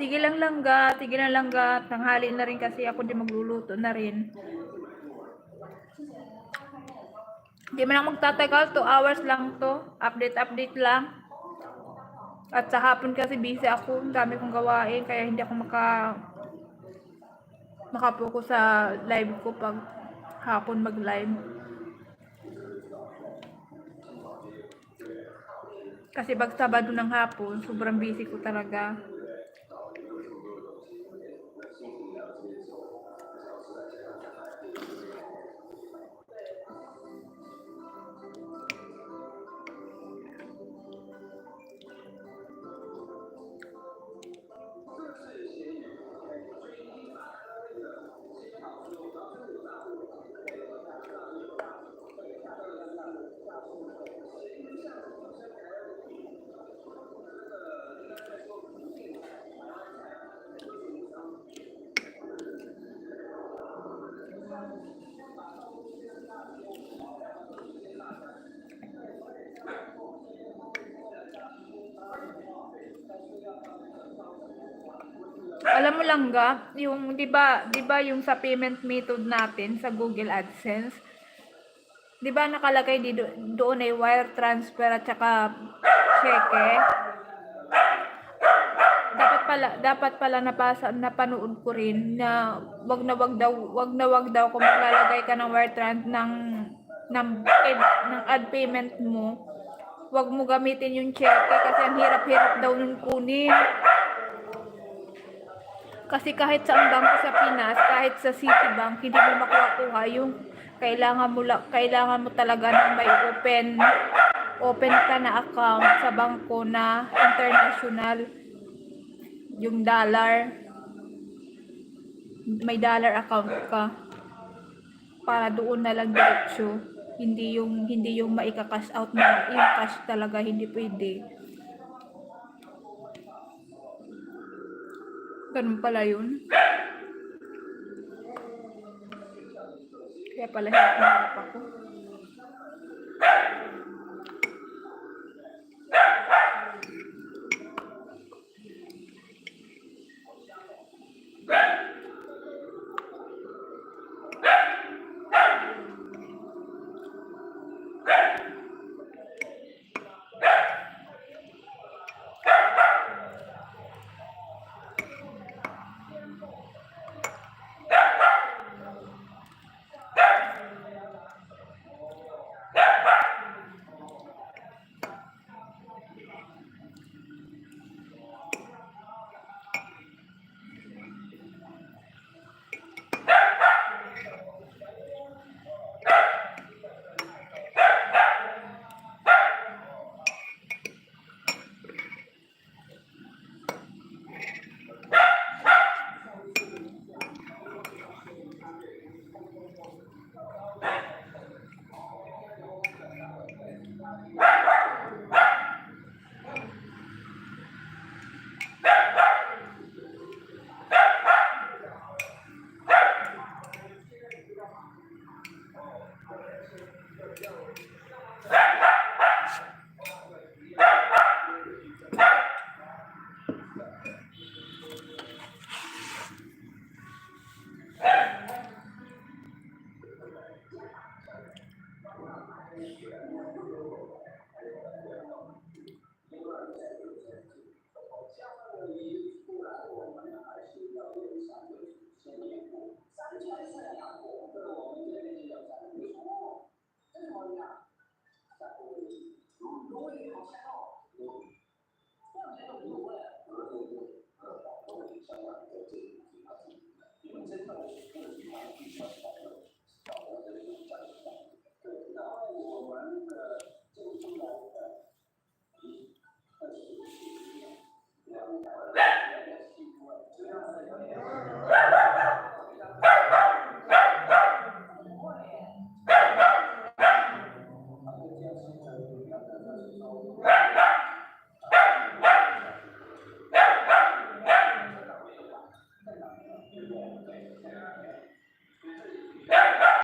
Tigil lang ga. Tanghali na rin kasi ako di magluluto na rin. Di man ako magtatagal, 2 hours lang to. Update lang. At sa hapon kasi busy ako, dami kong gawain, kaya hindi ako makapokus sa live ko pag hapon mag-live. Kasi pag Sabado ng hapon, sobrang busy ko talaga. Alam mo lang ga, yung 'di ba yung sa payment method natin sa Google AdSense, 'di ba nakalagay doon ay wire transfer at saka cheque? Dapat pala napanood ko rin na wag na wag daw kung maglalagay ka ng wire ng ad payment mo, wag mo gamitin yung cheque kasi ang hirap-hirap daw nun kunin. Kasi kahit sa bangko sa Pinas, kahit sa Citibank, hindi mo makuha yung kailangan mo talaga na may open ka na account sa bangko na international, yung dollar, may dollar account ka para doon na lang diretsyo, hindi yung maika-cash out na yung cash talaga, hindi pwede. Ganun pala yun. Kaya pala hirap ako.